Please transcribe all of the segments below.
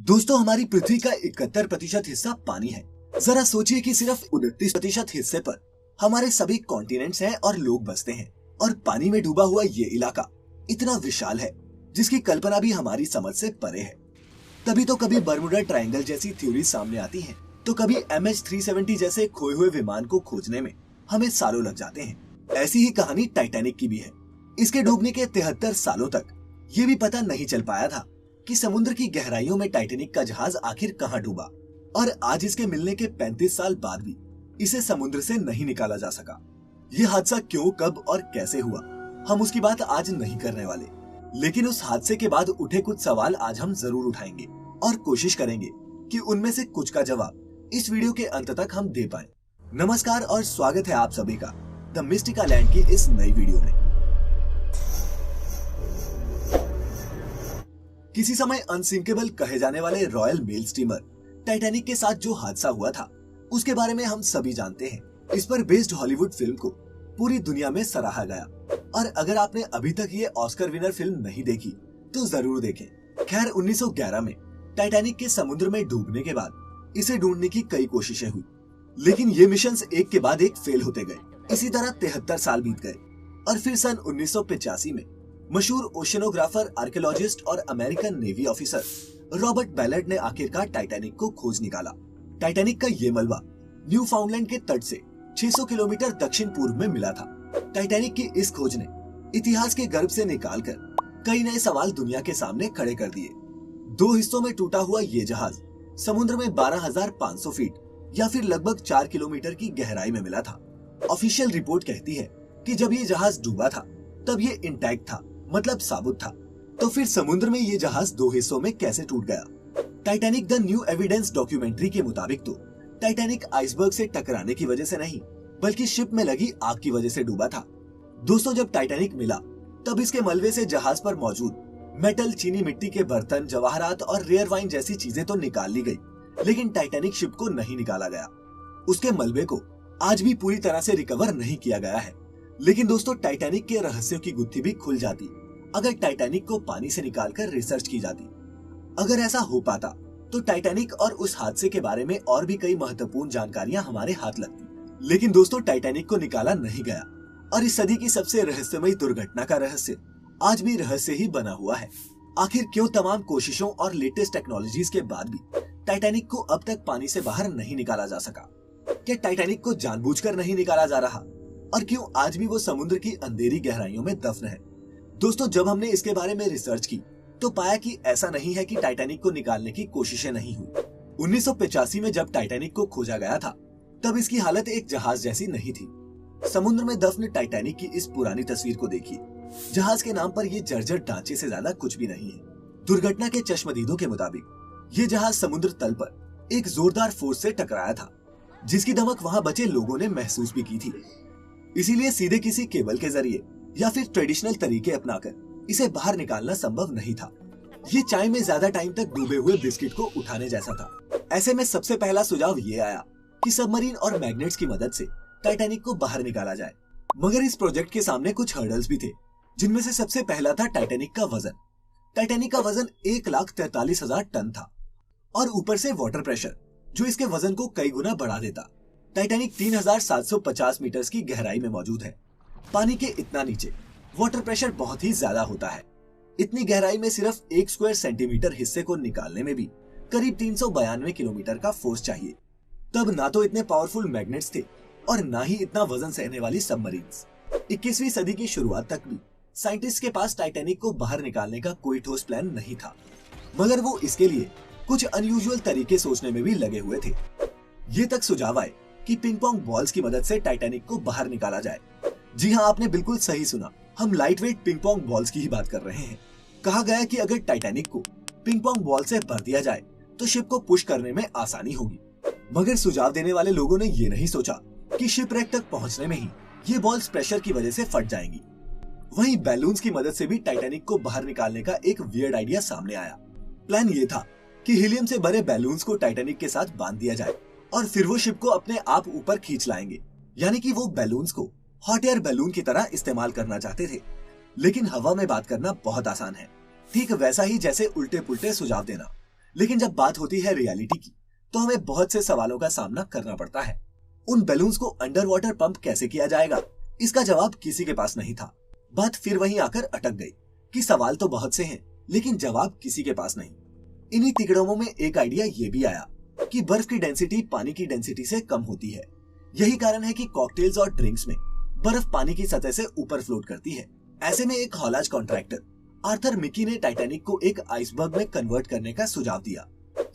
दोस्तों, हमारी पृथ्वी का 71% हिस्सा पानी है। जरा सोचिए कि सिर्फ 29% हिस्से पर हमारे सभी कॉन्टिनेंट्स हैं और लोग बसते हैं। और पानी में डूबा हुआ ये इलाका इतना विशाल है जिसकी कल्पना भी हमारी समझ से परे है। तभी तो कभी बर्मुडा ट्रायंगल जैसी थ्योरी सामने आती है, तो कभी MH370 जैसे खोए हुए विमान को खोजने में हमें सालों लग जाते हैं। ऐसी ही कहानी टाइटैनिक की भी है। इसके डूबने के 73 सालों तक ये भी पता नहीं चल पाया था कि समुद्र की गहराइयों में टाइटैनिक का जहाज आखिर कहां डूबा। और आज इसके मिलने के 35 साल बाद भी इसे समुद्र से नहीं निकाला जा सका। ये हादसा क्यों, कब और कैसे हुआ, हम उसकी बात आज नहीं करने वाले, लेकिन उस हादसे के बाद उठे कुछ सवाल आज हम जरूर उठाएंगे और कोशिश करेंगे कि उनमें से कुछ का जवाब इस वीडियो के अंत तक हम दे पाए। नमस्कार और स्वागत है आप सभी का द मिस्टिका लैंड की इस नई वीडियो में। किसी समय अनसिंकेबल कहे जाने वाले रॉयल मेल स्टीमर टाइटैनिक के साथ जो हादसा हुआ था उसके बारे में हम सभी जानते हैं। इस पर बेस्ड हॉलीवुड फिल्म को पूरी दुनिया में सराहा गया, और अगर आपने अभी तक ये ऑस्कर विनर फिल्म नहीं देखी तो जरूर देखें। खैर, 1911 में टाइटैनिक के समुद्र में डूबने के बाद इसे ढूंढने की कई कोशिशें हुई, लेकिन ये मिशंस एक के बाद एक फेल होते गए। इसी तरह 73 साल बीत गए और फिर सन 1985 में मशहूर ओशनोग्राफर, आर्कियोलॉजिस्ट और अमेरिकन नेवी ऑफिसर रॉबर्ट बैलर्ड ने आखिरकार टाइटैनिक को खोज निकाला। टाइटैनिक का ये मलबा न्यू फाउंडलैंड के तट से 600 किलोमीटर दक्षिण पूर्व में मिला था। टाइटैनिक की इस खोज ने इतिहास के गर्भ से निकालकर कई नए सवाल दुनिया के सामने खड़े कर दिए। दो हिस्सों में टूटा हुआ ये जहाज समुद्र में 12,500 फीट या फिर लगभग 4 किलोमीटर की गहराई में मिला था। ऑफिशियल रिपोर्ट कहती है कि जब ये जहाज डूबा था तब ये इंटैक्ट था, मतलब साबुत था। तो फिर समुद्र में ये जहाज दो हिस्सों में कैसे टूट गया? Titanic the new evidence documentary के मुताबिक तो टाइटैनिक आइसबर्ग से टकराने की वजह से नहीं, बल्कि शिप में लगी आग की वजह से डूबा था। दोस्तों, जब टाइटैनिक मिला तब इसके मलबे से जहाज पर मौजूद मेटल, चीनी मिट्टी के बर्तन, जवाहरात और रेयर वाइन जैसी चीजें तो निकाल ली गई, लेकिन टाइटैनिक शिप को नहीं निकाला गया। उसके मलबे को आज भी पूरी तरह से रिकवर नहीं किया गया है। लेकिन दोस्तों, टाइटैनिक के रहस्यों की गुत्थी भी खुल जाती अगर टाइटैनिक को पानी से निकालकर रिसर्च की जाती। अगर ऐसा हो पाता तो टाइटैनिक और उस हादसे के बारे में और भी कई महत्वपूर्ण जानकारियां हमारे हाथ लगती। लेकिन दोस्तों, टाइटैनिक को निकाला नहीं गया, और इस सदी की सबसे रहस्यमयी दुर्घटना का रहस्य आज भी रहस्य ही बना हुआ है। आखिर क्यों तमाम कोशिशों और लेटेस्ट टेक्नोलॉजीज के बाद भी टाइटैनिक को अब तक पानी से बाहर नहीं निकाला जा सका? क्या टाइटैनिक को जानबूझकर नहीं निकाला जा रहा, और क्यों आज भी वो समुद्र की अंधेरी गहराइयों में दफन है? दोस्तों, जब हमने इसके बारे में रिसर्च की तो पाया कि ऐसा नहीं है कि टाइटैनिक को निकालने की कोशिशें नहीं हुई। 1985 में जब टाइटैनिक को खोजा गया था तब इसकी हालत एक जहाज जैसी नहीं थी। समुद्र में दफन टाइटैनिक की इस पुरानी तस्वीर को देखिए। जहाज के नाम पर ये जर्जर ढांचे से ज्यादा कुछ भी नहीं है। दुर्घटना के चश्मदीदों के मुताबिक ये जहाज समुद्र तल पर एक जोरदार फोर्स से टकराया था, जिसकी धमक वहां बचे लोगों ने महसूस भी की थी। इसीलिए सीधे किसी केबल के जरिए या फिर ट्रेडिशनल तरीके अपनाकर इसे बाहर निकालना संभव नहीं था। ये चाय में ज्यादा टाइम तक डूबे हुए बिस्किट को उठाने जैसा था। ऐसे में सबसे पहला सुझाव ये आया कि सबमरीन और मैग्नेट्स की मदद से टाइटैनिक को बाहर निकाला जाए। मगर इस प्रोजेक्ट के सामने कुछ हर्डल्स भी थे, जिनमें से सबसे पहला था टाइटैनिक का वजन। टाइटैनिक का वजन 1,43,000 टन था, और ऊपर से वाटर प्रेशर जो इसके वजन को कई गुना बढ़ा देता। टाइटैनिक 3,750 मीटर की गहराई में मौजूद है। पानी के इतना नीचे वाटर प्रेशर बहुत ही ज्यादा होता है। इतनी गहराई में सिर्फ 1 स्क्वायर सेंटीमीटर हिस्से को निकालने में भी करीब 392 किलोमीटर का फोर्स चाहिए। तब ना तो इतने पावरफुल मैग्नेट्स थे और ना ही इतना वजन सहने वाली सबमरीन्स। 21वीं सदी की शुरुआत तक भी साइंटिस्ट के पास टाइटैनिक को बाहर निकालने का कोई ठोस प्लान नहीं था, मगर वो इसके लिए कुछ अनयूजुअल तरीके सोचने में भी लगे हुए थे। ये तक सुझाव आए कि पिंग पोंग बॉल्स की मदद से टाइटैनिक को बाहर निकाला जाए। जी हाँ, आपने बिल्कुल सही सुना, हम light weight ping pong balls की ही बात कर रहे हैं। कहा गया कि अगर टाइटैनिक को पिंग पोंग बॉल से भर दिया जाए तो शिप को पुश करने में आसानी होगी। मगर सुझाव देने वाले लोगों ने ये नहीं सोचा कि शिप रेक तक पहुंचने में ही ये बॉल्स प्रेशर की वजह से फट जाएंगी। वहीं बैलून्स की मदद से भी टाइटैनिक को बाहर निकालने का एक वियर्ड आइडिया सामने आया। प्लान ये था कि हीलियम से भरे बैलून्स को टाइटैनिक के साथ बांध दिया जाए और फिर वो शिप को अपने आप ऊपर खींच लाएंगे। यानी कि वो बैलून्स को हॉट एयर बैलून की तरह इस्तेमाल करना चाहते थे। लेकिन हवा में बात करना बहुत आसान है, ठीक वैसा ही जैसे उल्टे पुल्टे सुझाव देना। लेकिन जब बात होती है रियलिटी की तो हमें बहुत से सवालों का सामना करना पड़ता है। उन बैलून्स को अंडर वाटर पंप कैसे किया जाएगा, इसका जवाब किसी के पास नहीं था। बात फिर वहीं आकर अटक गई कि सवाल तो बहुत से हैं, लेकिन जवाब किसी के पास नहीं। इन्हीं तिकड़मों में एक आइडिया ये भी आया कि बर्फ की डेंसिटी पानी की डेंसिटी से कम होती है। यही कारण है कि कॉकटेल्स और ड्रिंक्स में बर्फ पानी की सतह से ऊपर फ्लोट करती है। ऐसे में एक हौलाज कॉन्ट्रैक्टर आर्थर मिकी ने टाइटैनिक को एक आइसबर्ग में कन्वर्ट करने का सुझाव दिया।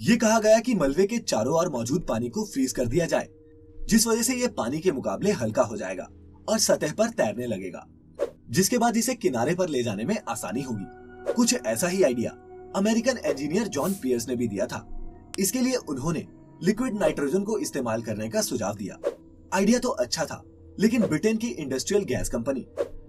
ये कहा गया कि मलबे के चारों ओर मौजूद पानी को फ्रीज कर दिया जाए, जिस वजह से ये पानी के मुकाबले हल्का हो जाएगा और सतह पर तैरने लगेगा, जिसके बाद इसे किनारे पर ले जाने में आसानी होगी। कुछ ऐसा ही idea American engineer John Pierce ने भी दिया था। इसके लिए उन्होंने लिक्विड नाइट्रोजन को इस्तेमाल करने का सुझाव दिया। आइडिया तो अच्छा था, लेकिन ब्रिटेन की industrial gas company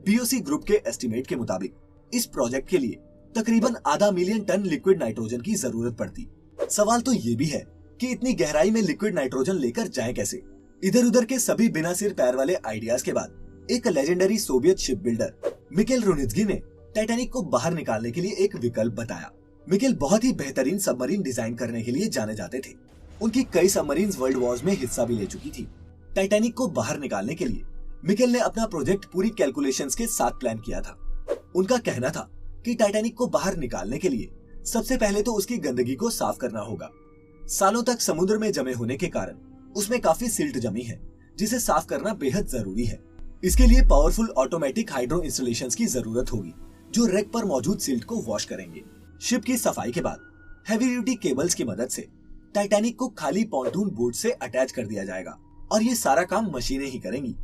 BOC group के एस्टिमेट के मुताबिक इस प्रोजेक्ट के लिए तकरीबन आधा मिलियन टन लिक्विड नाइट्रोजन की जरूरत पड़ती। सवाल तो ये भी है कि इतनी गहराई में लिक्विड नाइट्रोजन लेकर जाएं कैसे। इधर उधर के सभी बिना सिर पैर वाले आइडियाज के बाद एक legendary Soviet ship builder Mikhail Runitzky ने टाइटैनिक को बाहर निकालने के लिए एक विकल्प बताया। मिकेल बहुत ही बेहतरीन सबमरीन डिजाइन करने के लिए जाने जाते थे। उनकी कई सबमरीन्स वर्ल्ड वॉर्स में हिस्सा भी ले चुकी थी। टाइटैनिक को बाहर निकालने के लिए मिकेल ने अपना प्रोजेक्ट पूरी कैलकुलेशंस के साथ प्लान किया था। उनका कहना था कि टाइटैनिक को बाहर निकालने के लिए सबसे पहले तो उसकी गंदगी को साफ करना होगा। सालों तक समुद्र में जमे होने के कारण उसमें काफी सिल्ट जमी है, जिसे साफ करना बेहद जरूरी है। इसके लिए पावरफुल ऑटोमेटिक हाइड्रो इंस्टॉलेशंस की जरूरत होगी, जो रेक पर मौजूद सिल्ट को वॉश करेंगे। शिप की सफाई के बाद हैवी ड्यूटी केबल्स की मदद से टाइटैनिक को खाली पॉन्टून बोट से अटैच कर दिया जाएगा और ये सारा काम मशीनें ही करेंगी।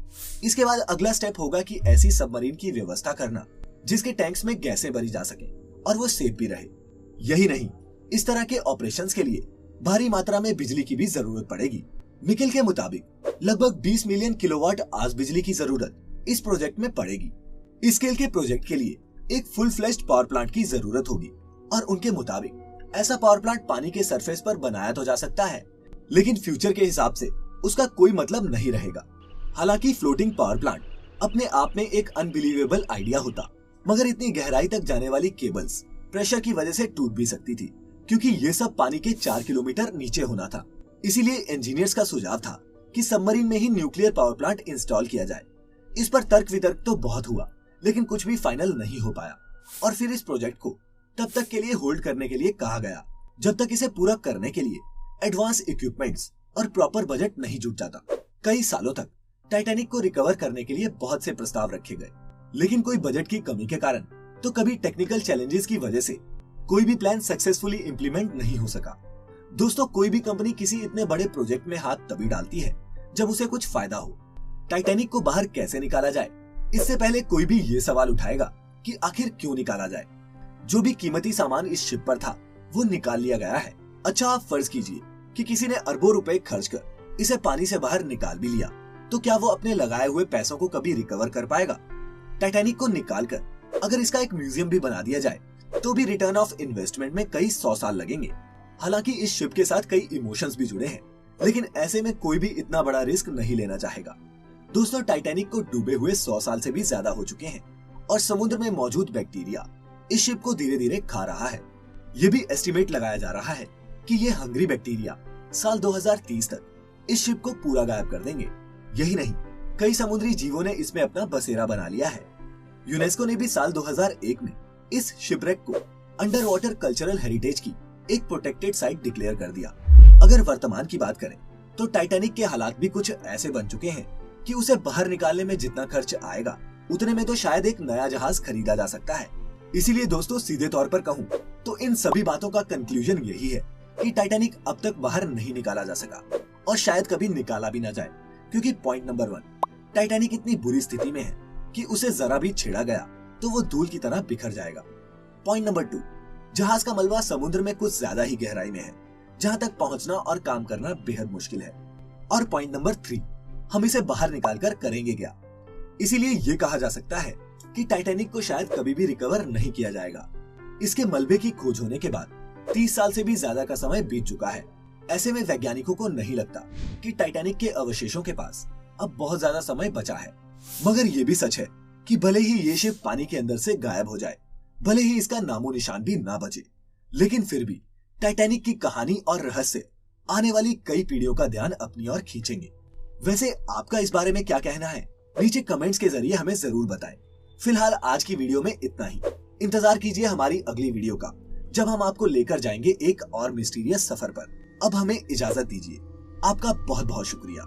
इसके बाद अगला स्टेप होगा कि ऐसी सबमरीन की व्यवस्था करना जिसके टैंक्स में गैसें भरी जा सके और वो सेफ भी रहे। यही नहीं, इस तरह के ऑपरेशंस के लिए भारी मात्रा में बिजली की भी जरूरत पड़ेगी। मिकेल के मुताबिक लगभग 20 मिलियन किलोवाट आज बिजली की जरूरत इस प्रोजेक्ट में पड़ेगी। इस स्केल के प्रोजेक्ट के लिए एक फुल फ्लेश्ड पावर प्लांट की जरूरत होगी और उनके मुताबिक ऐसा पावर प्लांट पानी के सरफेस पर बनाया तो जा सकता है, लेकिन फ्यूचर के हिसाब से उसका कोई मतलब नहीं रहेगा। हालांकि फ्लोटिंग पावर प्लांट अपने आप में एक अनबिलीवेबल आइडिया होता, मगर इतनी गहराई तक जाने वाली केबल्स प्रेशर की वजह से टूट भी सकती थी, क्योंकि ये सब पानी के 4 किलोमीटर नीचे होना था। इसीलिए इंजीनियर्स का सुझाव था कि सबमरीन में ही न्यूक्लियर पावर प्लांट इंस्टॉल किया जाए। इस पर तर्क वितर्क तो बहुत हुआ, लेकिन कुछ भी फाइनल नहीं हो पाया और फिर इस प्रोजेक्ट को तब तक के लिए होल्ड करने के लिए कहा गया जब तक इसे पूरा करने के लिए एडवांस इक्विपमेंट्स और प्रॉपर बजट नहीं जुट जाता। कई सालों तक टाइटैनिक को रिकवर करने के लिए बहुत से प्रस्ताव रखे गए, लेकिन कोई बजट की कमी के कारण तो कभी टेक्निकल चैलेंजेस की वजह से कोई भी प्लान सक्सेसफुली इम्प्लीमेंट नहीं हो सका। दोस्तों, कोई भी कंपनी किसी इतने बड़े प्रोजेक्ट में हाथ तभी डालती है जब उसे कुछ फायदा हो। टाइटैनिक को बाहर कैसे निकाला जाए, इससे पहले कोई भी ये सवाल उठाएगा कि आखिर क्यों निकाला जाए। जो भी कीमती सामान इस शिप पर था वो निकाल लिया गया है। अच्छा, आप फर्ज कीजिए कि किसी ने अरबों रुपए खर्च कर इसे पानी से बाहर निकाल भी लिया, तो क्या वो अपने लगाए हुए पैसों को कभी रिकवर कर पाएगा? टाइटैनिक को निकाल कर अगर इसका एक म्यूजियम भी बना दिया जाए तो भी रिटर्न ऑफ इन्वेस्टमेंट में कई 100 साल लगेंगे। हालांकि इस शिप के साथ कई इमोशंस भी जुड़े हैं, लेकिन ऐसे में कोई भी इतना बड़ा रिस्क नहीं लेना चाहेगा। दोस्तों, टाइटैनिक को डूबे हुए 100 साल से भी ज्यादा हो चुके हैं और समुद्र में मौजूद बैक्टीरिया इस शिप को धीरे धीरे खा रहा है। ये भी एस्टिमेट लगाया जा रहा है कि ये हंग्री बैक्टीरिया साल 2030 तक इस शिप को पूरा गायब कर देंगे। यही नहीं, कई समुद्री जीवों ने इसमें अपना बसेरा बना लिया है। यूनेस्को ने भी साल 2001 में इस शिपरेक को अंडर वाटर कल्चरल हेरिटेज की एक प्रोटेक्टेड साइट डिक्लेयर कर दिया। अगर वर्तमान की बात करें तो टाइटैनिक के हालात भी कुछ ऐसे बन चुके हैं कि उसे बाहर निकालने में जितना खर्च आएगा उतने में तो शायद एक नया जहाज खरीदा जा सकता है। इसीलिए दोस्तों, सीधे तौर पर कहूँ तो इन सभी बातों का कंक्लूजन यही है कि टाइटैनिक अब तक बाहर नहीं निकाला जा सका और शायद कभी निकाला भी ना जाए, क्योंकि पॉइंट नंबर 1, टाइटैनिक इतनी बुरी स्थिति में है कि उसे जरा भी छेड़ा गया तो वो धूल की तरह बिखर जाएगा। पॉइंट नंबर 2, जहाज का मलबा समुद्र में कुछ ज्यादा ही गहराई में है, जहां तक पहुंचना और काम करना बेहद मुश्किल है। और पॉइंट नंबर 3, हम इसे बाहर निकालकर करेंगे क्या? इसीलिए ये कहा जा सकता है कि टाइटैनिक को शायद कभी भी रिकवर नहीं किया जाएगा। इसके मलबे की खोज होने के बाद 30 साल से भी ज्यादा का समय बीत चुका है। ऐसे में वैज्ञानिकों को नहीं लगता कि टाइटैनिक के अवशेषों के पास अब बहुत ज्यादा समय बचा है। मगर ये भी सच है कि भले ही ये शिप पानी के अंदर से गायब हो जाए, भले ही इसका नामो निशान भी ना बचे, लेकिन फिर भी टाइटैनिक की कहानी और रहस्य आने वाली कई पीढ़ियों का ध्यान अपनी ओर खींचेंगे। वैसे आपका इस बारे में क्या कहना है, नीचे कमेंट्स के जरिए हमें जरूर बताएं। फिलहाल आज की वीडियो में इतना ही। इंतजार कीजिए हमारी अगली वीडियो का, जब हम आपको लेकर जाएंगे एक और मिस्टीरियस सफर पर। अब हमें इजाजत दीजिए। आपका बहुत बहुत शुक्रिया।